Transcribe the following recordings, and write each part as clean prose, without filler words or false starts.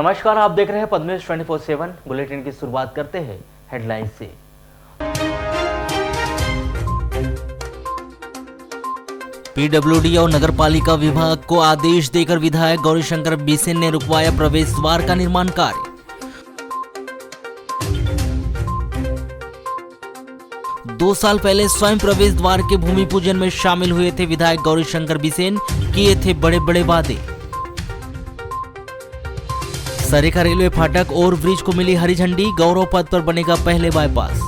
नमस्कार, आप देख रहे हैं पद्मेश 24/7 बुलेटिन की शुरुआत करते हैं हेडलाइन से। पीडब्ल्यूडी और नगरपालिका विभाग को आदेश देकर विधायक गौरीशंकर बिसेन ने रुकवाया प्रवेश द्वार का निर्माण कार्य। दो साल पहले स्वयं प्रवेश द्वार के भूमि पूजन में शामिल हुए थे विधायक गौरीशंकर बिसेन, किए थे बड़े बड़े वादे। सरेखा रेलवे फाटक ओवर ब्रिज को मिली हरी झंडी, गौरव पथ पर बनेगा पहले बाईपास।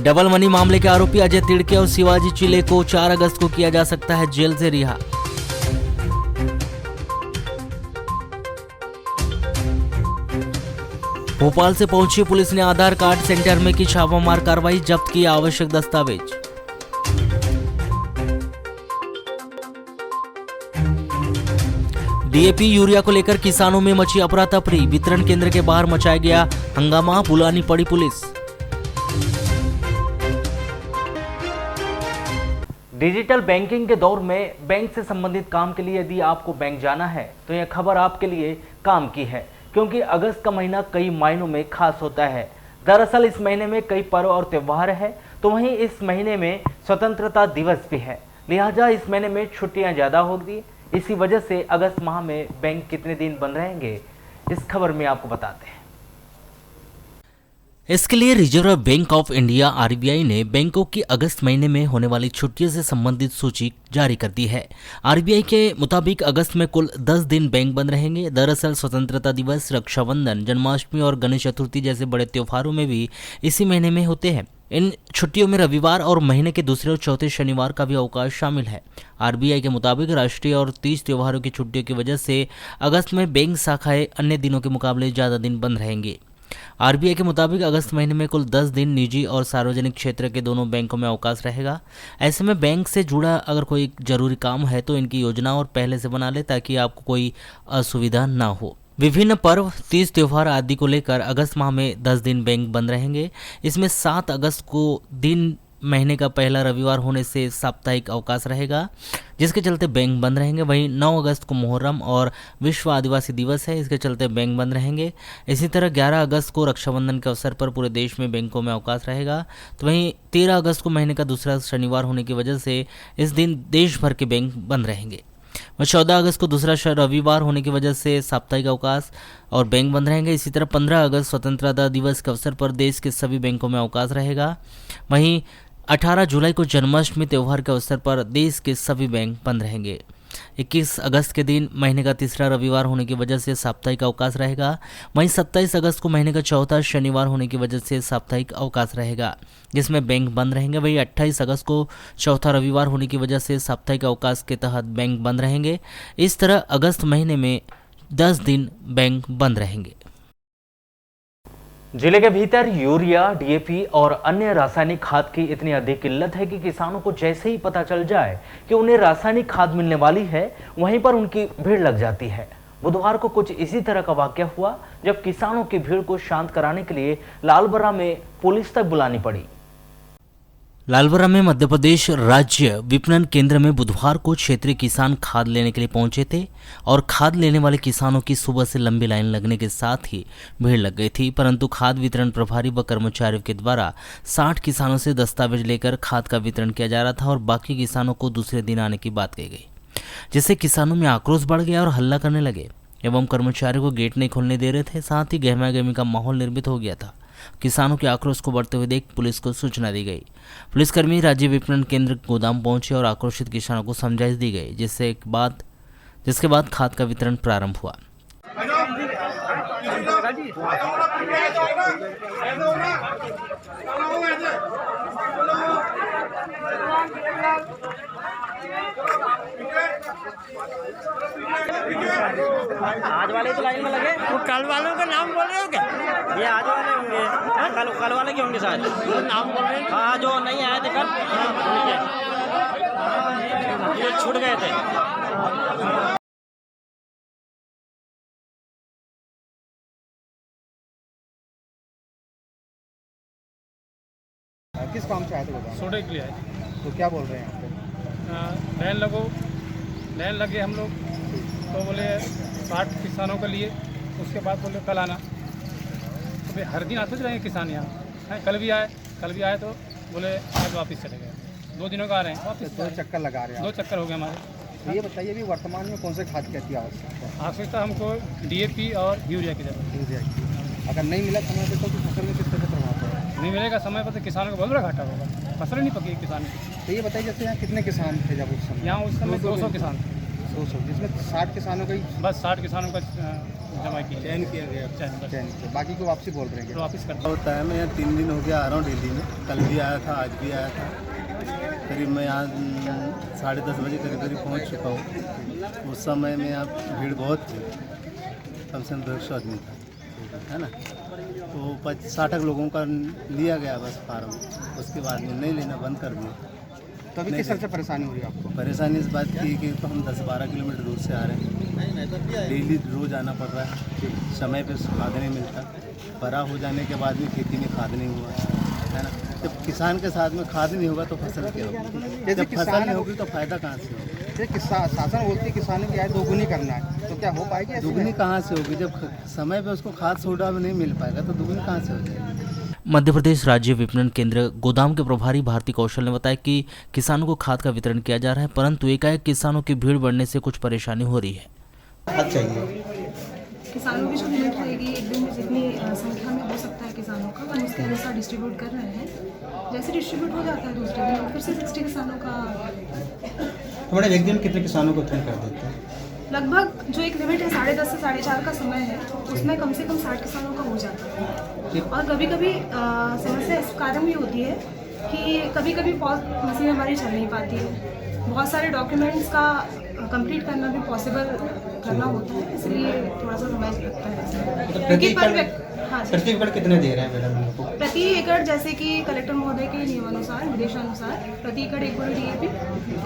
डबल मनी मामले के आरोपी अजय तिड़के और शिवाजी चिले को 4 अगस्त को किया जा सकता है जेल से रिहा। भोपाल से पहुंची पुलिस ने आधार कार्ड सेंटर में की छापामार कार्रवाई, जब्त किया आवश्यक दस्तावेज। डीएपी यूरिया को लेकर किसानों में मची अफरा तफरी, वितरण केंद्र के बाहर मचाया गया हंगामा, बुलानी पड़ी पुलिस। डिजिटल बैंकिंग के दौर में बैंक से संबंधित काम के लिए यदि आपको बैंक जाना है तो यह खबर आपके लिए काम की है, क्योंकि अगस्त का महीना कई मायनों में खास होता है। दरअसल इस महीने में कई पर्व और त्यौहार है, तो वहीं इस महीने में स्वतंत्रता दिवस भी है, लिहाजा इस महीने में छुट्टियां ज़्यादा होगी। इसी वजह से अगस्त माह में बैंक कितने दिन बंद रहेंगे, इस खबर में आपको बताते हैं। इसके लिए reserve bank of India RBI ने बैंकों की अगस्त महीने में होने वाली छुट्टियों से संबंधित सूची जारी कर दी है। आरबीआई के मुताबिक अगस्त में कुल 10 दिन बैंक बंद रहेंगे। दरअसल स्वतंत्रता दिवस, रक्षाबंधन, जन्माष्टमी और गणेश चतुर्थी जैसे बड़े त्योहारों में भी इसी महीने में होते हैं। इन छुट्टियों में रविवार और महीने के दूसरे और चौथे शनिवार का भी अवकाश शामिल है। आरबीआई के मुताबिक राष्ट्रीय और तीज त्योहारों की छुट्टियों की वजह से अगस्त में बैंक शाखाएं अन्य दिनों के मुकाबले ज़्यादा दिन बंद रहेंगी। आरबीआई के मुताबिक अगस्त महीने में कुल 10 दिन निजी और सार्वजनिक क्षेत्र के दोनों बैंकों में अवकाश रहेगा। ऐसे में बैंक से जुड़ा अगर कोई जरूरी काम है तो इनकी योजना और पहले से बना ले, ताकि आपको कोई असुविधा ना हो। विभिन्न पर्व, तीज त्योहार आदि को लेकर अगस्त माह में 10 दिन बैंक बंद रहेंगे। इसमें 7 अगस्त को दिन महीने का पहला रविवार होने से साप्ताहिक अवकाश रहेगा, जिसके चलते बैंक बंद रहेंगे। वहीं 9 अगस्त को मुहर्रम और विश्व आदिवासी दिवस है, इसके चलते बैंक बंद रहेंगे। इसी तरह 11 अगस्त को रक्षाबंधन के अवसर पर पूरे देश में बैंकों में अवकाश रहेगा। तो वहीं 13 अगस्त को महीने का दूसरा शनिवार होने की वजह से इस दिन देश भर के बैंक बंद रहेंगे। 14 अगस्त को दूसरा रविवार होने की वजह से साप्ताहिक अवकाश और बैंक बंद रहेंगे। इसी तरह 15 अगस्त स्वतंत्रता दिवस के अवसर पर देश के सभी बैंकों में अवकाश रहेगा। वहीं 18 जुलाई को जन्माष्टमी त्यौहार के अवसर पर देश के सभी बैंक बंद रहेंगे। 21 अगस्त के दिन महीने का तीसरा रविवार होने की वजह से साप्ताहिक अवकाश रहेगा। वहीं 27 अगस्त को महीने का चौथा शनिवार होने की वजह से साप्ताहिक अवकाश रहेगा, जिसमें बैंक बंद रहेंगे। वहीं 28 अगस्त को चौथा रविवार होने की वजह से साप्ताहिक अवकाश के तहत बैंक बंद रहेंगे। इस तरह अगस्त महीने में 10 दिन बैंक बंद रहेंगे। जिले के भीतर यूरिया, डीएपी और अन्य रासायनिक खाद की इतनी अधिक किल्लत है कि किसानों को जैसे ही पता चल जाए कि उन्हें रासायनिक खाद मिलने वाली है, वहीं पर उनकी भीड़ लग जाती है। बुधवार को कुछ इसी तरह का वाकया हुआ, जब किसानों की भीड़ को शांत कराने के लिए लालबर्रा में पुलिस तक बुलानी पड़ी। लालबर्रा में मध्य प्रदेश राज्य विपणन केंद्र में बुधवार को क्षेत्रीय किसान खाद लेने के लिए पहुंचे थे और खाद लेने वाले किसानों की सुबह से लंबी लाइन लगने के साथ ही भीड़ लग गई थी, परंतु खाद वितरण प्रभारी व कर्मचारियों के द्वारा 60 किसानों से दस्तावेज लेकर खाद का वितरण किया जा रहा था और बाकी किसानों को दूसरे दिन आने की बात कही गई, जिससे किसानों में आक्रोश बढ़ गया और हल्ला करने लगे एवं कर्मचारियों को गेट नहीं खोलने दे रहे थे। साथ ही गहमा-गहमी का माहौल निर्मित हो गया था। किसानों के आक्रोश को बढ़ते हुए देख पुलिस को सूचना दी गई। पुलिसकर्मी राज्य विपणन केंद्र गोदाम पहुंचे और आक्रोशित किसानों को समझाइश दी गई, जिसके बाद खाद का वितरण प्रारंभ हुआ। आज वाले तो लाइन में लगे, वो कल वालों का नाम बोल रहे हो क्या? ये आज वाले होंगे, कल वाले क्यों होंगे शायद? नाम बोल रहे हैं। हाँ, जो नहीं आए थे कल, ये छूट गए थे। किस काम से आए थे? सोडे के लिए आए थे। तो क्या बोल रहे हैं यहाँ पे? लाइन लगे हम लोग, तो बोले 60 किसानों के लिए, उसके बाद बोले कल आना। तो भाई हर दिन आते रहेंगे किसान यहाँ हैं। कल भी आए तो बोले आज वापस चले गए। 2 दिनों का आ रहे हैं वापस। 2 चक्कर लगा रहे हैं 2 चक्कर हो गए हमारे। तो ये बताइए भी वर्तमान में कौन से खाद की अति आवश्यकता है? आवश्यकता हमको DAP और यूरिया की जरूरत है। अगर नहीं मिला समय पे तो फसल में किस तरह से प्रभाव पड़ेगा? नहीं मिलेगा समय पर तो किसानों को बहुत बड़ा घाटा होगा, फसल नहीं पकी किसान की। तो ये बताइए जैसे यहाँ कितने किसान थे जब उस समय? यहाँ उस समय 200 किसान थे, 200, जिसमें 60 किसानों का ही बस 60 किसानों का जमा किया, चयन किया गया, चयन किया, बाकी को वापसी बोल रहे हैं। तो वापस करता होता है। मैं यहाँ 3 दिन हो गया आ रहा हूँ दिल्ली में। कल भी आया था, आज भी आया था। करीब मैं यहाँ 10:30 बजे करीब पहुँच चुका हूँ। उस समय में यहाँ भीड़ बहुत थी, कम से कम 200 आदमी था, है ना। तो 60 लोगों का लिया गया बस फार्म, उसके बाद में नहीं लेना बंद कर दिया। तो अभी किस तरह से परेशानी हो रही है आपको? परेशानी इस बात की कि तो हम 10-12 किलोमीटर दूर से आ रहे हैं, डेली रोज़ आना पड़ रहा है, समय पे खाद नहीं मिलता। बड़ा हो जाने के बाद भी खेती में खाद नहीं हुआ, है ना। जब किसान के साथ में खाद नहीं होगा तो फसल क्या होगी? जब फसल नहीं होगी तो फायदा कहाँ से होगा? शासन बोलती है किसानों की आय दोगुनी करना है, तो क्या हो पाएगी ऐसे में? दुगनी कहाँ से होगी? जब समय पे उसको खाद सोडा में नहीं मिल पाएगा तो दुगनी कहाँ से हो जाएगी? मध्य प्रदेश राज्य विपणन केंद्र गोदाम के प्रभारी भारती कौशल ने बताया कि किसानों को खाद का वितरण किया जा रहा है, परंतु एकाएक किसानों की भीड़ बढ़ने से कुछ परेशानी हो रही है। खाद चाहिए किसानों की जो लिमिट रहेगी एक दिन में जितनी संख्या में हो सकता है किसानों का, हम उसके अनुसार डिस्ट्रीब्यूट कर रहे हैं। जैसे डिस्ट्रीब्यूट हो जाता है दूसरे दिन फिर से 60 किसानों का। हमारे एक दिन कितने किसानों को वितरण कर देते हैं? लगभग जो एक लिमिट है 10:30 से 4:30 का समय है, उसमें कम से कम 60 किसानों का हो जाता है। और कभी कभी समस्या इस कारण भी होती है कि कभी कभी पॉज मशीन हमारी चल नहीं पाती है, बहुत सारे डॉक्यूमेंट्स का कंप्लीट करना भी पॉसिबल करना होता है, इसलिए थोड़ा सा समय लगता है। प्रति एकड़ कितने दे रहे हैं मैडम इनको? प्रति एकड़ जैसे कि कलेक्टर महोदय के नियमानुसार, निर्देशानुसार प्रति एकड़ 1 बोरी DAP,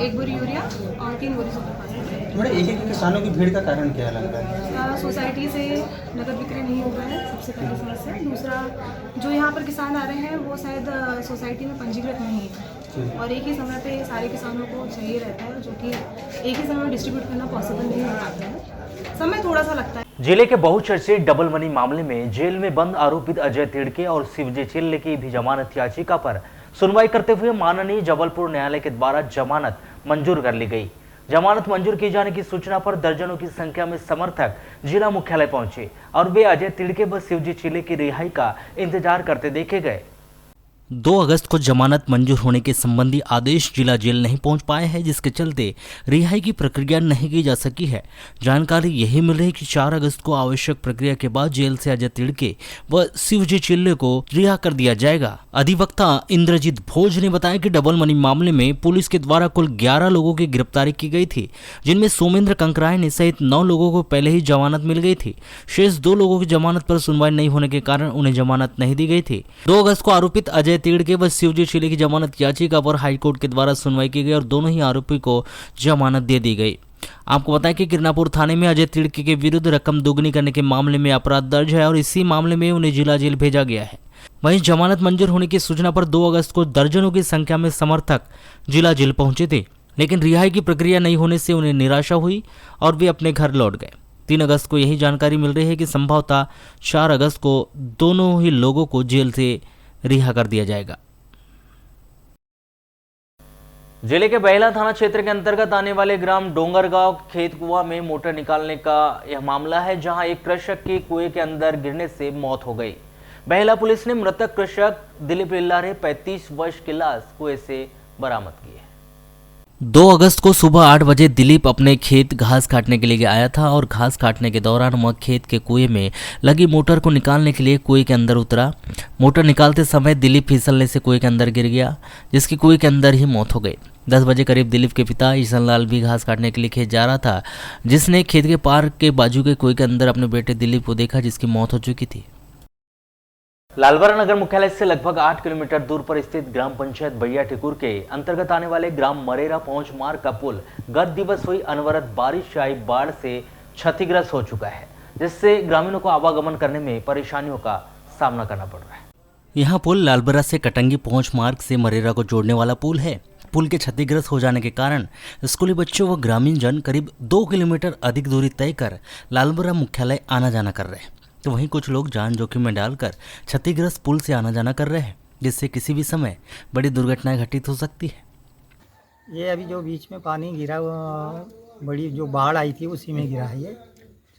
1 बोरी यूरिया और 3 बोरी सुपर फास्फेट। मैडम एक किसानों की भीड़ का कारण क्या लग रहा है? सोसाइटी से नगद विक्रय नहीं हो रहा है, सबसे पहली समस्या। दूसरा, जो यहाँ पर किसान आ रहे हैं वो शायद सोसाइटी में पंजीकृत नहीं है, और एक ही समय पे सारे किसानों को चाहिए रहता है, जो कि एक ही समय में डिस्ट्रीब्यूट करना पॉसिबल नहीं हो पाता है, समय थोड़ा सा लगता है। जिले के बहुचर्चित डबल मनी मामले में जेल में बंद आरोपित अजय तिड़के और शिवजी चिल्ले की भी जमानत याचिका पर सुनवाई करते हुए माननीय जबलपुर न्यायालय के द्वारा जमानत मंजूर कर ली गई। जमानत मंजूर किए जाने की सूचना पर दर्जनों की संख्या में समर्थक जिला मुख्यालय पहुंचे और वे अजय तिड़के व शिवजी चिल्ले की रिहाई का इंतजार करते देखे गए। 2 अगस्त को जमानत मंजूर होने के संबंधी आदेश जिला जेल नहीं पहुंच पाए हैं, जिसके चलते रिहाई की प्रक्रिया नहीं की जा सकी है। जानकारी यही मिल रही है कि 4 अगस्त को आवश्यक प्रक्रिया के बाद जेल से अजय तिड़के व शिवजी चिल्ले को रिहा कर दिया जाएगा। अधिवक्ता इंद्रजीत भोज ने बताया कि डबल मनी मामले में पुलिस के द्वारा कुल 11 लोगों की गिरफ्तारी की गई थी, जिनमें सोमेंद्र कंकराय सहित 9 लोगों को पहले ही जमानत मिल गई थी। शेष 2 लोगों की जमानत पर सुनवाई नहीं होने के कारण उन्हें जमानत नहीं दी गई थी। 2 अगस्त को आरोपित अजय तिड़के व शिवजी चिल्ले की जमानत याचिका पर हाईकोर्ट के द्वारा सुनवाई की गई और दोनों ही आरोपी को जमानत दे दी गई। आपको बताएं कि किरनापुर थाने में अजय तिड़के के विरुद्ध रकम दोगुनी करने के मामले में अपराध दर्ज है और इसी मामले में उन्हें जिला जेल भेजा गया है। वहीं जमानत मंजूर होने की सूचना पर 2 अगस्त को दर्जनों की संख्या में समर्थक जिला जेल पहुंचे थे, लेकिन रिहाई की प्रक्रिया नहीं होने से उन्हें निराशा हुई और वे अपने घर लौट गए। 3 अगस्त को यही जानकारी मिल रही है कि संभवतः 4 अगस्त को दोनों ही लोगों को जेल से रिहा कर दिया जाएगा। जिले के बहेला थाना क्षेत्र के अंतर्गत आने वाले ग्राम डोंगरगांव खेत कुआं में मोटर निकालने का यह मामला है, जहां एक कृषक की कुएं के अंदर गिरने से मौत हो गई। बहेला पुलिस ने मृतक कृषक दिलीप इल्लारे 35 वर्ष की लाश कुएं से बरामद की है। 2 अगस्त को सुबह 8 बजे दिलीप अपने खेत घास काटने के लिए आया था और घास काटने के दौरान वह खेत के कुएं में लगी मोटर को निकालने के लिए कुएं के अंदर उतरा। मोटर निकालते समय दिलीप फिसलने से कुएं के अंदर गिर गया, जिसकी कुएं के अंदर ही मौत हो गई। 10 बजे करीब दिलीप के पिता ईशन लाल भी घास काटने के लिए खेत जा रहा था, जिसने खेत के पार के बाजू के कुएं के अंदर अपने बेटे दिलीप को देखा, जिसकी मौत हो चुकी थी। लालबरा नगर मुख्यालय से लगभग 8 किलोमीटर दूर पर स्थित ग्राम पंचायत बैया ठिकुर के अंतर्गत आने वाले ग्राम मरेरा पहुंच मार्ग का पुल गत दिवस हुई अनवरत बारिश से आई बाढ़ से क्षतिग्रस्त हो चुका है, जिससे ग्रामीणों को आवागमन करने में परेशानियों का सामना करना पड़ रहा है। यह पुल लालबरा से कटंगी पहुंच मार्ग से मरेरा को जोड़ने वाला पुल है। पुल के क्षतिग्रस्त हो जाने के कारण स्कूली बच्चों व ग्रामीण जन करीब 2 किलोमीटर अधिक दूरी तय कर लालबरा मुख्यालय आना जाना कर रहे हैं, तो वहीं कुछ लोग जान जोखिम में डालकर क्षतिग्रस्त पुल से आना जाना कर रहे हैं, जिससे किसी भी समय बड़ी दुर्घटनाएं घटित हो सकती है। ये अभी जो बीच में पानी गिरा वो बड़ी जो बाढ़ आई थी उसी में गिरा है ये।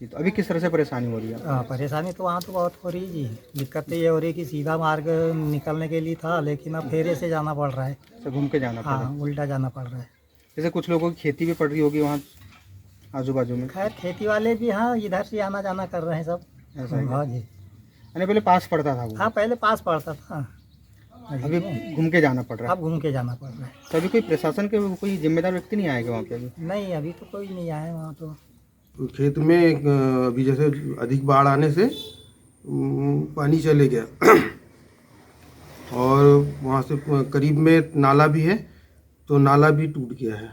जी, तो अभी किस तरह से परेशानी हो रही है? परेशानी तो वहाँ तो बहुत हो रही जी। दिक्कत तो ये हो रही कि सीधा मार्ग निकलने के लिए था, लेकिन अब फेरे से जाना पड़ रहा है। तो घूम के जाना पड़ा। हाँ, उल्टा जाना पड़ रहा है। जैसे कुछ लोगों की खेती भी पड़ रही होगी वहाँ आजू बाजू में। खैर खेती वाले भी हाँ इधर से आना जाना कर रहे हैं सब। ऐसा है? हाँ जी। यानी पहले पास पड़ता था वो? हाँ पहले पास पड़ता था, अभी घूम के जाना पड़ रहा है। अब घूम के जाना पड़ रहा है। तो अभी कोई प्रशासन के कोई जिम्मेदार व्यक्ति नहीं आएगा वहाँ पे अभी? नहीं अभी तो कोई नहीं आया वहाँ तो। खेत में अभी जैसे अधिक बाढ़ आने से पानी चले गया और वहाँ से करीब में नाला भी है, तो नाला भी टूट गया है।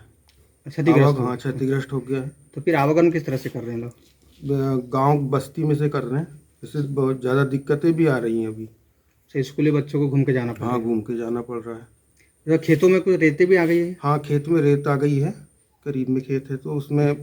क्षतिग्रस्त हो गया है। तो फिर आवागमन किस तरह से कर रहे हैं लोग? गांव बस्ती में से कर रहे हैं, इससे बहुत ज़्यादा दिक्कतें भी आ रही हैं अभी। स्कूली बच्चों को घूम के जाना पड़ रहा है। हाँ, घूम के जाना पड़ रहा है। तो खेतों में कुछ रेते भी आ गई है? हाँ, खेत में रेत आ गई है, करीब में खेत है तो उसमें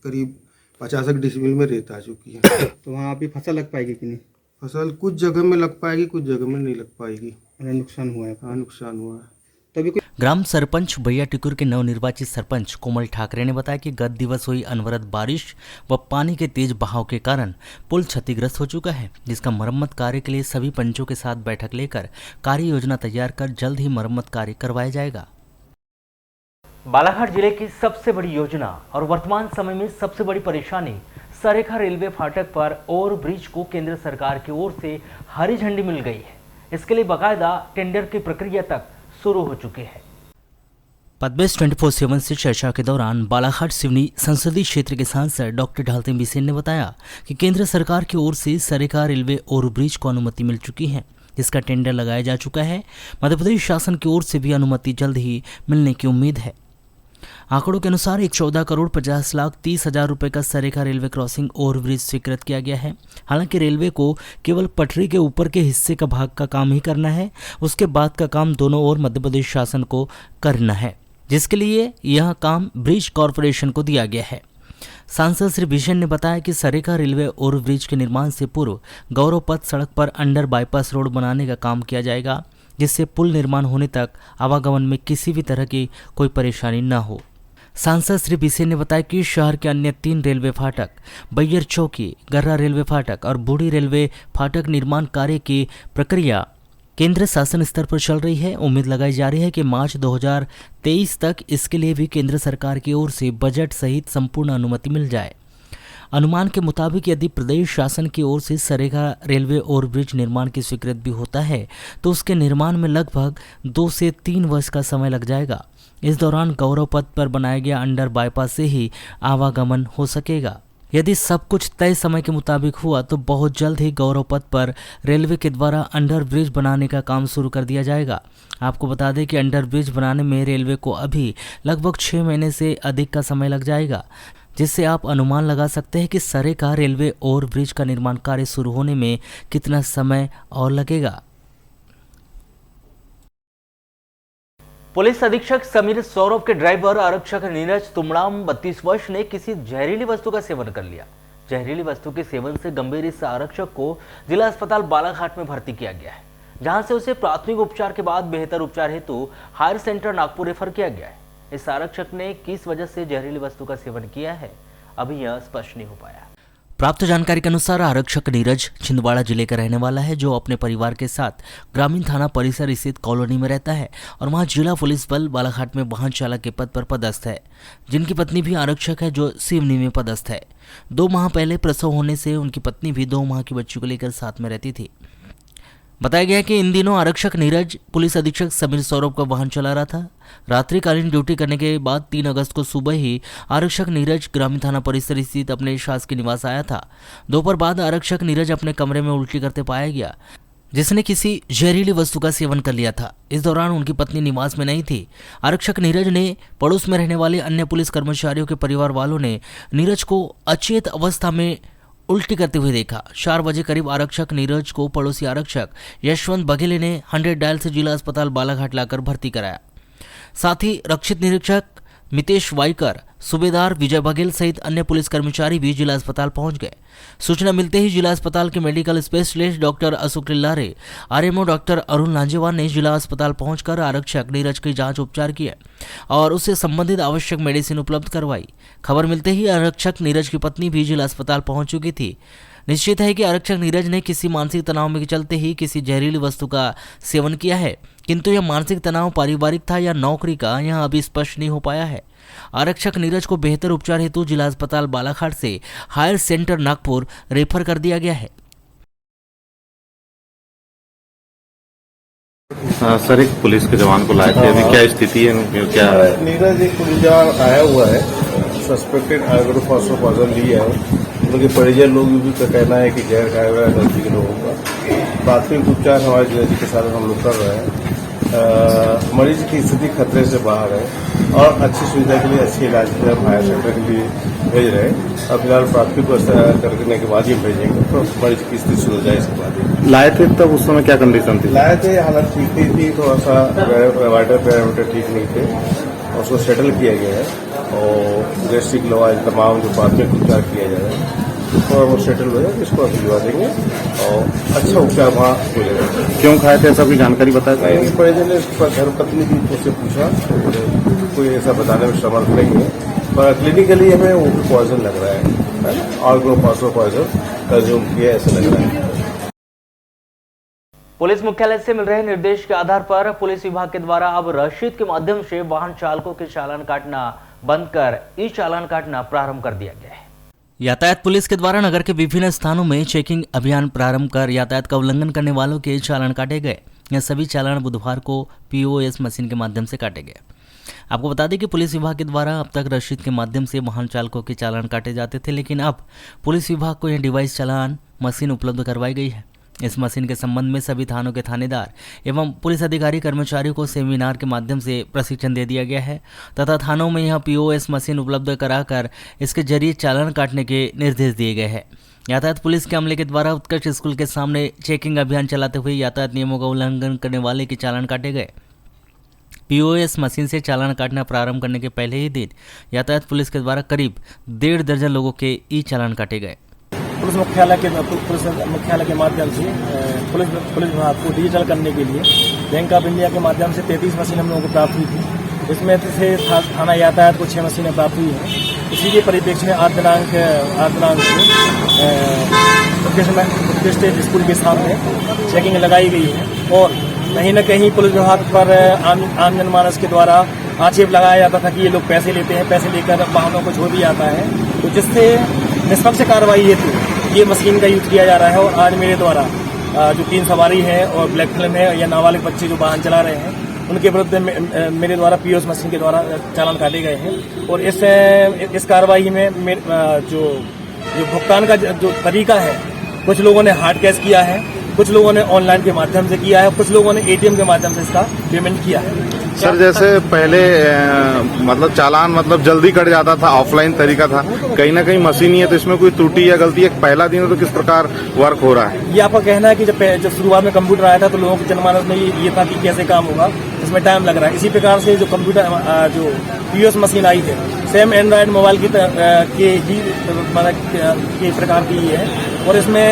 करीब 50 डिसमिल में रेत आ चुकी है। तो वहाँ अभी फसल लग पाएगी कि नहीं? फसल कुछ जगह में लग पाएगी, कुछ जगह में नहीं लग पाएगी। नुकसान हुआ है? हाँ, नुकसान हुआ है। तो अभी ग्राम सरपंच भैया टिकुर के नवनिर्वाचित सरपंच कोमल ठाकरे ने बताया कि गत दिवस हुई अनवरत बारिश व पानी के तेज बहाव के कारण पुल क्षतिग्रस्त हो चुका है, जिसका मरम्मत कार्य के लिए सभी पंचों के साथ बैठक लेकर कार्य योजना तैयार कर जल्द ही मरम्मत कार्य करवाया जाएगा। बालाघाट जिले की सबसे बड़ी योजना और वर्तमान समय में सबसे बड़ी परेशानी सरेखा रेलवे फाटक पर ओवर ब्रिज को केंद्र सरकार की ओर से हरी झंडी मिल गई है। इसके लिए बाकायदा टेंडर की प्रक्रिया तक शुरू हो चुकी है। पदबेस 24/7 से चर्चा के दौरान बालाघाट सिवनी संसदीय क्षेत्र के सांसद डॉक्टर ढालते बिसेन ने बताया कि केंद्र सरकार की ओर से सरेखा रेलवे ओवरब्रिज को अनुमति मिल चुकी है, जिसका टेंडर लगाया जा चुका है। मध्य प्रदेश शासन की ओर से भी अनुमति जल्द ही मिलने की उम्मीद है। आंकड़ों के अनुसार 14 करोड़ 50 लाख 30 हजार रुपए का सरेखा रेलवे क्रॉसिंग ओवरब्रिज स्वीकृत किया गया है। हालांकि रेलवे को केवल पटरी के ऊपर के हिस्से का भाग का काम ही करना है, उसके बाद का काम दोनों ओर मध्य प्रदेश शासन को करना है, जिसके लिए यह काम ब्रिज कॉरपोरेशन को दिया गया है। सांसद श्री बिशन ने बताया कि सरेखा रेलवे ओवरब्रिज के निर्माण से पूर्व गौरव पथ सड़क पर अंडर बाईपास रोड बनाने का काम किया जाएगा, जिससे पुल निर्माण होने तक आवागमन में किसी भी तरह की कोई परेशानी न हो। सांसद श्री बिसेन ने बताया कि शहर के अन्य 3 रेलवे फाटक बैयर चौकी, गर्रा रेलवे फाटक और बूढ़ी रेलवे फाटक निर्माण कार्य की प्रक्रिया केंद्र शासन स्तर पर चल रही है। उम्मीद लगाई जा रही है कि मार्च 2023 तक इसके लिए भी केंद्र सरकार की ओर से बजट सहित संपूर्ण अनुमति मिल जाए। अनुमान के मुताबिक यदि प्रदेश शासन की ओर से सरेखा रेलवे ओवरब्रिज निर्माण की स्वीकृति भी होता है तो उसके निर्माण में लगभग 2 से 3 वर्ष का समय लग जाएगा। इस दौरान गौरव पथ पर बनाया गया अंडर बाईपास से ही आवागमन हो सकेगा। यदि सब कुछ तय समय के मुताबिक हुआ तो बहुत जल्द ही गौरव पथ पर रेलवे के द्वारा अंडर ब्रिज बनाने का काम शुरू कर दिया जाएगा। आपको बता दें कि अंडर ब्रिज बनाने में रेलवे को अभी लगभग 6 महीने से अधिक का समय लग जाएगा, जिससे आप अनुमान लगा सकते हैं कि सरेखा रेलवे ओवर ब्रिज का निर्माण कार्य शुरू होने में कितना समय और लगेगा। पुलिस अधीक्षक समीर सौरभ के ड्राइवर आरक्षक नीरज तुमड़ाम 32 वर्ष ने किसी जहरीली वस्तु का सेवन कर लिया। जहरीली वस्तु के सेवन से गंभीर इस आरक्षक को जिला अस्पताल बालाघाट में भर्ती किया गया है, जहां से उसे प्राथमिक उपचार के बाद बेहतर उपचार हेतु हायर सेंटर नागपुर रेफर किया गया है। इस आरक्षक ने किस वजह से जहरीली वस्तु का सेवन किया है, अभी यह स्पष्ट नहीं हो पाया। प्राप्त जानकारी के अनुसार आरक्षक नीरज छिंदवाड़ा जिले का रहने वाला है, जो अपने परिवार के साथ ग्रामीण थाना परिसर स्थित कॉलोनी में रहता है और वहां जिला पुलिस बल बालाघाट में वाहन चालक के पद पर पदस्थ है, जिनकी पत्नी भी आरक्षक है जो सिवनी में पदस्थ है। 2 माह पहले प्रसव होने से उनकी पत्नी भी 2 माह की बच्ची को लेकर साथ में रहती थी। बताया गया कि इन दिनों आरक्षक नीरज पुलिस अधीक्षक समीर सौरभ का वाहन चला रहा था। रात्रिकालीन ड्यूटी करने के बाद 3 अगस्त को सुबह ही आरक्षक नीरज ग्रामीण थाना परिसर स्थित अपने शासकीय निवास आया था। दोपहर बाद आरक्षक नीरज अपने कमरे में उल्टी करते पाया गया, जिसने किसी जहरीली वस्तु का सेवन कर लिया था। इस दौरान उनकी पत्नी निवास में नहीं थी। आरक्षक नीरज ने पड़ोस में रहने वाले अन्य पुलिस कर्मचारियों के परिवार वालों ने नीरज को अचेत अवस्था में उल्टी करते हुए देखा। 4 बजे करीब आरक्षक नीरज को पड़ोसी आरक्षक यशवंत बघेले ने 100 डायल से जिला अस्पताल बालाघाट लाकर भर्ती कराया। साथ ही रक्षित निरीक्षक मितेश वाइकर, सूबेदार विजय बघेल सहित अन्य पुलिस कर्मचारी भी जिला अस्पताल पहुंच गए। सूचना मिलते ही जिला अस्पताल के medical specialist doctor Ashok Lillare, RMO doctor Arun Lanjewar ने जिला अस्पताल पहुंचकर आरक्षक नीरज की जांच उपचार किए और उससे संबंधित आवश्यक मेडिसिन उपलब्ध करवाई। खबर मिलते ही आरक्षक नीरज की पत्नी भी जिला अस्पताल पहुंच चुकी थी। निश्चित है कि आरक्षक नीरज ने किसी मानसिक तनाव में चलते ही किसी जहरीली वस्तु का सेवन किया है, किंतु यह मानसिक तनाव पारिवारिक था या नौकरी का, यह अभी स्पष्ट नहीं हो पाया है। आरक्षक नीरज को बेहतर उपचार हेतु जिला अस्पताल बालाघाट से हायर सेंटर नागपुर रेफर कर दिया गया है। सर, एक पुलिस के जवान को लाए थे, अभी क्या स्थिति है, क्या है? नीरज एक पुलिस जवान आया हुआ है, सस्पेक्टेड आइगोडोफॉस्फोपॉइजन लिया है। उनके परिजन लोग भी का कहना है कि जहर खाया हुआ है गलती के लोगों का। प्राथमिक उपचार हमारे जिले के साथ हम लोग कर रहे हैं। मरीज की स्थिति खतरे से बाहर है और अच्छी सुविधा के लिए, अच्छे इलाज के लिए हम हायर सेंटर के लिए भेज रहे हैं। अब फिलहाल प्राथमिक व्यवस्था करने के बाद ही भेजेंगे, तो मरीज की स्थिति सुधर जाए इसके बाद। लाए थे तब उस समय क्या कंडीशन थी? लाए थे, हालत ठीक नहीं थी, थोड़ा सा वाइटल पैरामीटर ठीक नहीं थे, उसको सेटल किया गया है और गैस्ट्रिक दवा तमाम जो प्राथमिक उपचार किया जा रहा है और वो सेटल हो जाए, इसको अभी दिलवा देंगे और अच्छा उपचार वहाँ मिलेगा। क्यों खाए थे, ऐसा कोई जानकारी बताया? परिजन ने घर पत्नी की उससे पूछा, तो कोई ऐसा बताने में समर्थ नहीं है, पर क्लिनिकली हमें वो भी पॉइजन लग रहा है, आइगोडोफॉस्फोपॉइजन कंज्यूम किया ऐसा लग रहा है। पुलिस मुख्यालय से मिल रहे निर्देश के आधार पर पुलिस विभाग के द्वारा अब रशीद के माध्यम से वाहन चालकों के चालान काटना बंद कर ई चालान काटना प्रारंभ कर दिया गया है। यातायात पुलिस के द्वारा नगर के विभिन्न स्थानों में चेकिंग अभियान प्रारंभ कर यातायात का उल्लंघन करने वालों के चालान काटे गए। यह सभी चालान बुधवार को POS मशीन के माध्यम से काटे गए। आपको बता दें कि पुलिस विभाग के द्वारा अब तक रशीद के माध्यम से वाहन चालकों के चालान काटे जाते थे, लेकिन अब पुलिस विभाग को यह डिवाइस चालान मशीन उपलब्ध करवाई गई है। इस मशीन के संबंध में सभी थानों के थानेदार एवं पुलिस अधिकारी कर्मचारियों को सेमिनार के माध्यम से प्रशिक्षण दे दिया गया है तथा थानों में यह POS मशीन उपलब्ध कराकर इसके जरिए चालान काटने के निर्देश दिए गए हैं। यातायात पुलिस के अमले के द्वारा उत्कर्ष स्कूल के सामने चेकिंग अभियान चलाते हुए यातायात नियमों का उल्लंघन करने वाले के चालान काटे गए। POS मशीन से चालान काटना प्रारंभ करने के पहले ही दिन यातायात पुलिस के द्वारा करीब 1.5 दर्जन लोगों के ई चालान काटे गए। पुलिस मुख्यालय के माध्यम से पुलिस विभाग को डिजिटल करने के लिए बैंक ऑफ इंडिया के माध्यम से 33 मशीन हम लोगों को प्राप्त हुई थी। इसमें से थाना यातायात को 6 मशीनें प्राप्त हुई हैं। इसी के परिप्रेक्ष्य में 8 दिनांक से उत्कृष्ट स्कूल के सामने चेकिंग लगाई गई है और कहीं न कहीं पुलिस विभाग पर आम जनमानस के द्वारा आक्षेप लगाया जाता था कि ये लोग पैसे लेते हैं, पैसे लेकर वाहनों को छोड़ दिया जाता है, तो जिससे निष्पक्ष कार्रवाई हेतु ये मशीन का यूज किया जा रहा है। और आज मेरे द्वारा जो 3 सवारी है और ब्लैक फिल्म है या नाबालिग बच्चे जो वाहन चला रहे हैं उनके विरुद्ध मेरे द्वारा POS मशीन के द्वारा चालान काटे गए हैं। और इस कार्रवाई में जो भुगतान का जो तरीका है, कुछ लोगों ने हार्ड कैश किया है, कुछ लोगों ने ऑनलाइन के माध्यम से किया है, कुछ लोगों ने ATM के माध्यम से इसका पेमेंट किया है। सर, जैसे पहले मतलब चालान जल्दी कट जाता था, ऑफलाइन तरीका था, कहीं ना कहीं मशीन ही है, तो इसमें कोई त्रुटि या गलती है? पहला दिन है तो किस प्रकार वर्क हो रहा है? ये आपका कहना है कि जब शुरुआत में कंप्यूटर आया था तो लोगों के जनमानस में ये था कि कैसे काम होगा, इसमें टाइम लग रहा है। इसी प्रकार से जो कंप्यूटर जो POS मशीन आई है सेम एंड्रॉयड मोबाइल के प्रकार की है और इसमें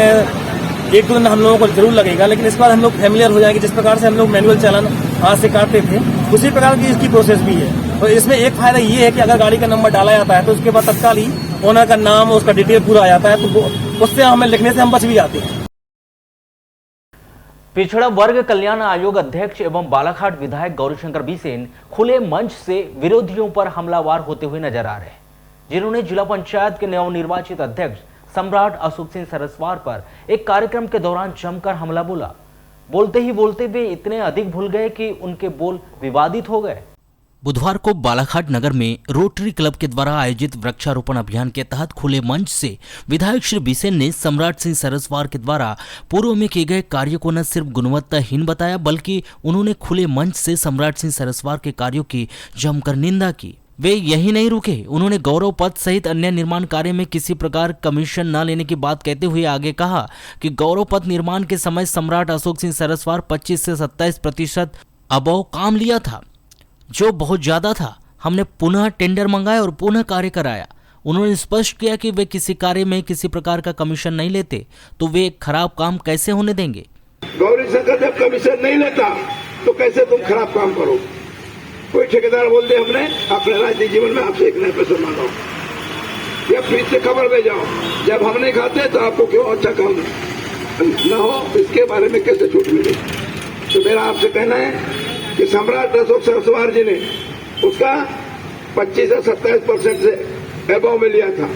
1-2 दिन हम लोगों को जरूर लगेगा, लेकिन इस बार हम लोग फैमिलियर हो जाएंगे। जिस प्रकार से हम लोग मैनुअल चालान हाथ से काटते थे उसी प्रकार की इसकी प्रोसेस भी है। तो इसमें एक फायदा ये है कि अगर गाड़ी का नंबर डाला जाता है तो उसके बाद तत्काल ही ओनर का नाम, उसका डिटेल पूरा आ जाता है, तो उससे हमें लिखने से हम बच भी जाते हैं। पिछड़ा वर्ग कल्याण आयोग अध्यक्ष एवं बालाघाट विधायक गौरीशंकर बिसेन खुले मंच से विरोधियों पर हमलावर होते हुए नजर आ रहे हैं, जिन्होंने जिला पंचायत के नवनिर्वाचित अध्यक्ष सम्राट अशोक सिंह सरस्वार पर एक कार्यक्रम के दौरान जमकर हमला बोला। बोलते ही बोलते वे इतने अधिक भूल गए कि उनके बोल विवादित हो गए। बुधवार को बालाघाट नगर में रोटरी क्लब के द्वारा आयोजित वृक्षारोपण अभियान के तहत खुले मंच से विधायक श्री बिसेन ने सम्राट सिंह सरस्वार के द्वारा पूर्व में किए गए कार्यों को न सिर्फ गुणवत्ताहीन बताया, बल्कि उन्होंने खुले मंच से सम्राट सिंह सरस्वार के कार्यों की जमकर निंदा की। वे यही नहीं रुके, उन्होंने गौरव पथ सहित अन्य निर्माण कार्य में किसी प्रकार कमीशन न लेने की बात कहते हुए आगे कहा कि गौरव पथ निर्माण के समय सम्राट अशोक सिंह सरस्वार 25 से 27% अबव काम लिया था। जो बहुत ज्यादा था। हमने पुनः टेंडर मंगाया और पुनः कार्य कराया। उन्होंने स्पष्ट किया कि वे किसी कार्य में किसी प्रकार का कमीशन नहीं लेते, तो वे एक खराब काम कैसे होने देंगे। गौरी शंकर जब कमीशन नहीं लेता तो कैसे तुम खराब काम करो। कोई ठेकेदार बोल दे हमने अपने राजनीतिक जीवन में आपसे एक नए पैसे मांगा या फिर से खबर दे जाओ, जब हम नहीं खाते तो आपको क्यों अच्छा काम न हो, इसके बारे में कैसे छूट मिले। तो मेरा आपसे कहना है कि सम्राट अशोक सरसवार जी ने उसका 25 से 27% से एबव में लिया था।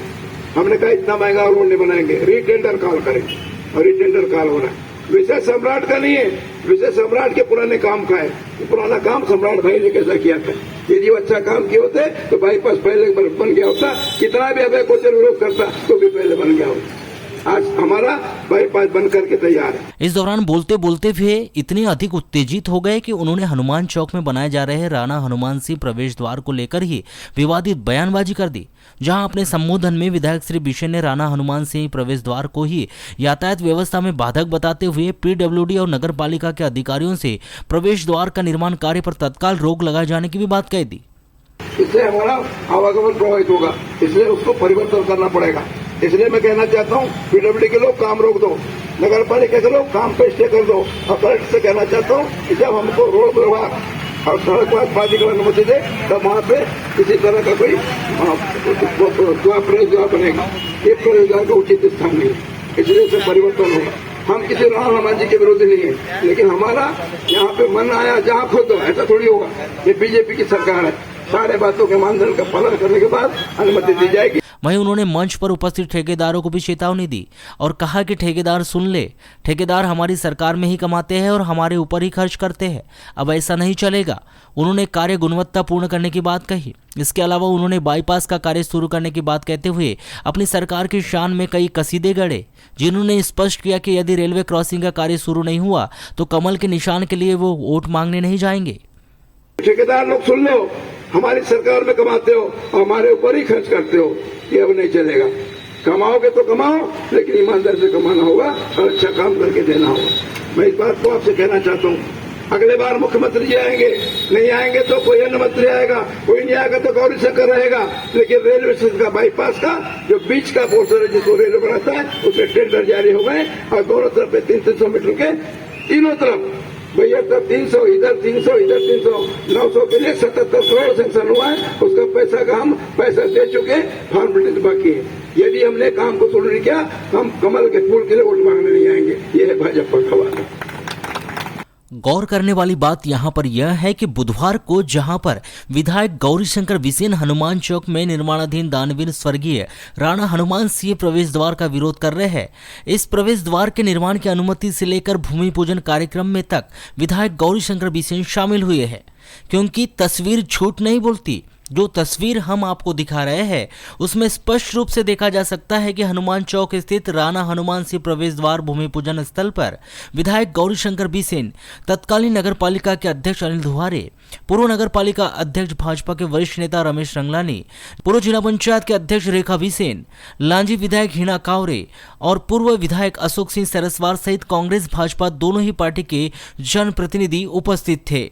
हमने कहा इतना महंगा रोड नहीं बनाएंगे, रीटेंडर कॉल करेंगे, और रीटेंडर कॉल हो रहा है। विषय सम्राट का नहीं है, विषय सम्राट के पुराने काम का है। पुराना काम सम्राट भाई ने कैसा किया था। यदि वो अच्छा काम किए होते तो बाईपास पहले बन गया होता, कितना भी अभय गोचर विरोध करता तो भी पहले बन गया होता। आज हमारा बाईपास बन करके तैयार है। इस दौरान बोलते बोलते वे इतने अधिक उत्तेजित हो गए कि उन्होंने हनुमान चौक में बनाए जा रहे राणा हनुमान सिंह प्रवेश द्वार को लेकर ही विवादित बयानबाजी कर दी, जहां अपने संबोधन में विधायक श्री बिशेन ने राणा हनुमान सिंह प्रवेश द्वार को ही यातायात व्यवस्था में बाधक बताते हुए पीडब्ल्यूडी और नगर पालिका के अधिकारियों से प्रवेश द्वार का निर्माण कार्य पर तत्काल रोक लगाए जाने की भी बात कह दी। इससे हमारा आवागमन प्रभावित होगा, इसलिए उसको परिवर्तन करना पड़ेगा। इसलिए मैं कहना चाहता हूँ पीडब्ल्यूडी के लोग काम रोक दो, नगर पालिका के लोग काम पे स्टे कर दो, और कलेक्टर से कहना चाहता हूँ कि जब हमको रोड व्यवहार और सड़क प्राधिकरण अनुमति दे तब वहाँ पे किसी तरह का कोई प्रवेश द्वार बनेगा। ये प्रवेश द्वार का उचित स्थान नहीं, इसलिए इसमें परिवर्तन होगा। हम किसी राणा हनुमान जी के विरोधी नहीं है, लेकिन हमारा यहाँ पे मन आया जहाँ खुद दो, ऐसा थोड़ी होगा। ये बीजेपी की सरकार है, सारे बातों के मानदंड का पालन करने के बाद अनुमति दी जाएगी। वहीं उन्होंने मंच पर उपस्थित ठेकेदारों को भी चेतावनी दी और कहा कि ठेकेदार सुन ले, ठेकेदार हमारी सरकार में ही कमाते हैं और हमारे ऊपर ही खर्च करते हैं। अब ऐसा नहीं चलेगा। उन्होंने कार्य गुणवत्ता पूर्ण करने की बात कही। इसके अलावा उन्होंने बाईपास का कार्य शुरू करने की बात कहते हुए अपनी सरकार की शान में कई कसीदे गढ़े, जिन्होंने स्पष्ट किया कि यदि रेलवे क्रॉसिंग का कार्य शुरू नहीं हुआ तो कमल के निशान के लिए वो वोट मांगने नहीं जाएंगे। ठेकेदार लोग सुन लो, हमारी सरकार में कमाते हो और हमारे ऊपर ही खर्च करते हो, ये अब नहीं चलेगा। कमाओगे तो कमाओ, लेकिन ईमानदारी से कमाना होगा और अच्छा काम करके देना होगा। मैं इस बात को आपसे कहना चाहता हूँ। अगले बार मुख्यमंत्री जी आएंगे, नहीं आएंगे तो कोई अन्य मंत्री आएगा, कोई नहीं आएगा तो गौरी शंकर रहेगा, लेकिन रेलवे स्टेशन का बाईपास का जो बीच का पोर्शन है जिसको रेलवे बनाता है, उसमें टेंडर जारी हो गए और दोनों तरफ 300 मीटर के तीनों तरफ भैया तब 300 इधर 300 इधर 300 900 के लिए 77 करोड़ सेंक्शन हुआ है। उसका पैसा का हम पैसा दे चुके, फॉर्मेलिटी बाकी है। यदि हमने काम को शुरू नहीं किया हम कमल के फूल के लिए वोट मांगने नहीं आएंगे। ये है भाजपा का वादा। गौर करने वाली बात यहां पर यह है कि बुधवार को जहां पर विधायक गौरीशंकर बिसेन हनुमान चौक में निर्माणाधीन दानवीर स्वर्गीय राणा हनुमान सिंह प्रवेश द्वार का विरोध कर रहे हैं, इस प्रवेश द्वार के निर्माण की अनुमति से लेकर भूमि पूजन कार्यक्रम में तक विधायक गौरीशंकर बिसेन शामिल हुए हैं। क्योंकि तस्वीर झूठ नहीं बोलती। जो तस्वीर हम आपको दिखा रहे हैं उसमें स्पष्ट रूप से देखा जा सकता है कि हनुमान चौक स्थित राणा हनुमान सिंह प्रवेश द्वार भूमि पूजन स्थल पर विधायक गौरीशंकर बिसेन, तत्कालीन नगर पालिका के अध्यक्ष अनिल दुहारे, पूर्व नगर पालिका अध्यक्ष भाजपा के वरिष्ठ नेता रमेश रंगलानी, पूर्व जिला पंचायत के अध्यक्ष रेखा बिसेन, लांजी विधायक हिना कावरे और पूर्व विधायक अशोक सिंह सरस्वार सहित कांग्रेस भाजपा दोनों ही पार्टी के जनप्रतिनिधि उपस्थित थे।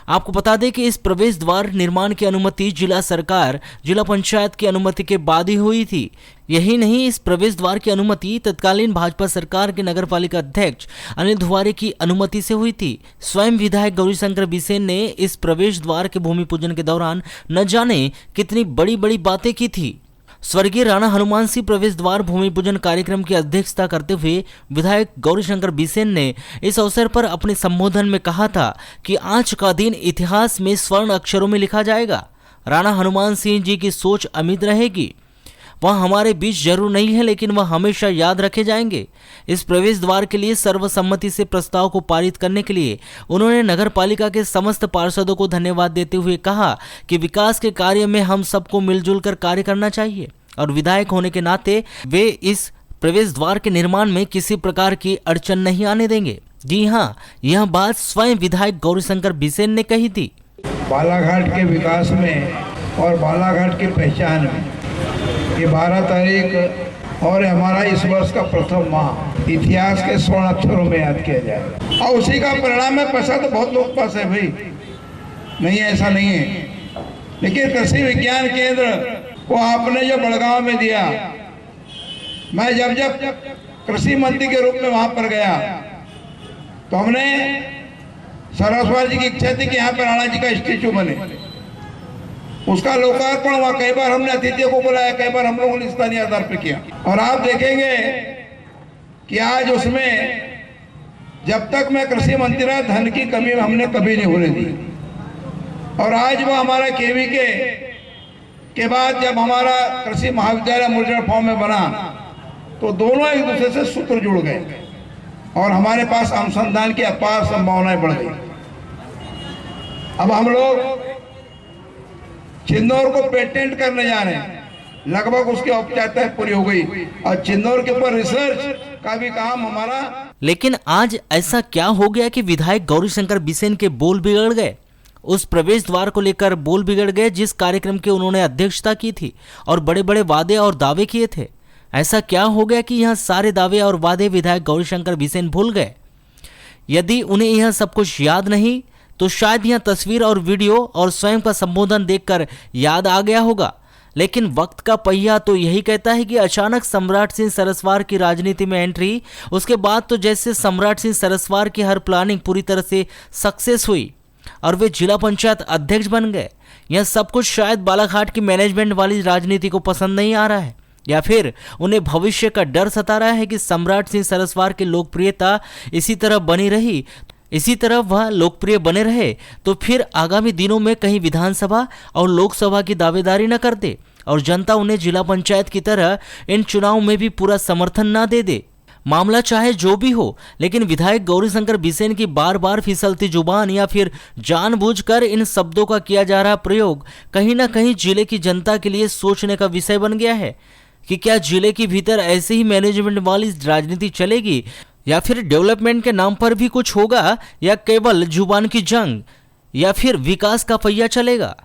आपको बता दें कि इस प्रवेश द्वार निर्माण की अनुमति जिला सरकार, जिला पंचायत की अनुमति के बाद ही हुई थी। यही नहीं, इस प्रवेश द्वार की अनुमति तत्कालीन भाजपा सरकार के नगर पालिका अध्यक्ष अनिल दुहारे की अनुमति से हुई थी। स्वयं विधायक गौरीशंकर बिसेन ने इस प्रवेश द्वार के भूमि पूजन के दौरान न जाने कितनी बड़ी बड़ी बातें की थी। स्वर्गीय राणा हनुमान सिंह प्रवेश द्वार भूमि पूजन कार्यक्रम की अध्यक्षता करते हुए विधायक गौरीशंकर बिसेन ने इस अवसर पर अपने संबोधन में कहा था कि आज का दिन इतिहास में स्वर्ण अक्षरों में लिखा जाएगा। राणा हनुमान सिंह जी की सोच अमिट रहेगी। वह हमारे बीच जरूर नहीं है, लेकिन वह हमेशा याद रखे जाएंगे। इस प्रवेश द्वार के लिए सर्वसम्मति से प्रस्ताव को पारित करने के लिए उन्होंने नगर पालिका के समस्त पार्षदों को धन्यवाद देते हुए कहा कि विकास के कार्य में हम सबको मिलजुल कर कार्य करना चाहिए और विधायक होने के नाते वे इस प्रवेश द्वार के निर्माण में किसी प्रकार की अड़चन नहीं आने देंगे। जी हाँ, यह बात स्वयं विधायक गौरीशंकर बिसेन ने कही थी। बालाघाट के विकास में और बालाघाट की पहचान में ये 12 तारीख और हमारा इस वर्ष का प्रथम माह इतिहास के स्वर्ण अक्षरों में याद किया जाए और उसी का परिणाम है। पैसा तो बहुत लोग पास है भाई, नहीं ऐसा नहीं है, लेकिन कृषि विज्ञान केंद्र को आपने जो बड़गांव में दिया, मैं जब कृषि मंत्री के रूप में वहां पर गया तो हमने सरस्वती जी की इच्छा थी कि यहाँ पर राणा जी का स्टेचू बने, उसका लोकार्पण हुआ। कई बार हमने अतिथियों को बुलाया, कई बार हम लोगों ने स्थानीय आधार पर किया, और आप देखेंगे कि आज उसमें जब तक मैं कृषि मंत्री रहा धन की कमी हमने कभी नहीं होने दी। और आज वो हमारा केवीके के बाद जब हमारा कृषि महाविद्यालय मुरजड़ फॉर्म में बना तो दोनों एक दूसरे से सूत्र जुड़ गए और हमारे पास अनुसंधान की अपार संभावनाएं बढ़ गई। अब हम लोग चिंदौर को पेटेंट करने जा रहे हैं, लगभग उसकी औपचारिकता पूरी हो गई और चिंदौर के ऊपर रिसर्च का भी काम हमारा। लेकिन आज ऐसा क्या हो गया कि विधायक गौरीशंकर बिसेन के बोल बिगड़ गए? उस प्रवेश द्वार को लेकर बोल बिगड़ गए जिस कार्यक्रम की उन्होंने अध्यक्षता की थी और बड़े बड़े वादे और दावे किए थे। ऐसा क्या हो गया कि यह सारे दावे और वादे विधायक गौरीशंकर बिसेन भूल गए? यदि उन्हें यह सब कुछ याद नहीं तो शायद यह तस्वीर और वीडियो और स्वयं का संबोधन देखकर याद आ गया होगा। लेकिन वक्त का पहिया तो यही कहता है कि अचानक सम्राट सिंह सरस्वार की राजनीति में एंट्री, उसके बाद तो जैसे सम्राट सिंह सरस्वार की हर प्लानिंग पूरी तरह से सक्सेस हुई और वे जिला पंचायत अध्यक्ष बन गए। यह सब कुछ शायद बालाघाट की मैनेजमेंट वाली राजनीति को पसंद नहीं आ रहा है, या फिर उन्हें भविष्य का डर सता रहा है कि सम्राट सिंह सरस्वार की लोकप्रियता इसी तरह वह लोकप्रिय बने रहे तो फिर आगामी दिनों में कहीं विधानसभा और लोकसभा की दावेदारी न कर दे और जनता उन्हें जिला पंचायत की तरह इन चुनाव में भी पूरा समर्थन न दे दे। मामला चाहे जो भी हो, लेकिन विधायक गौरीशंकर बिसेन की बार बार फिसलती जुबान या फिर जानबूझकर इन शब्दों का किया जा रहा प्रयोग कहीं ना कहीं जिले की जनता के लिए सोचने का विषय बन गया है कि क्या जिले के भीतर ऐसे ही मैनेजमेंट वाली राजनीति चलेगी या फिर डेवलपमेंट के नाम पर भी कुछ होगा, या केवल जुबान की जंग, या फिर विकास का पहिया चलेगा।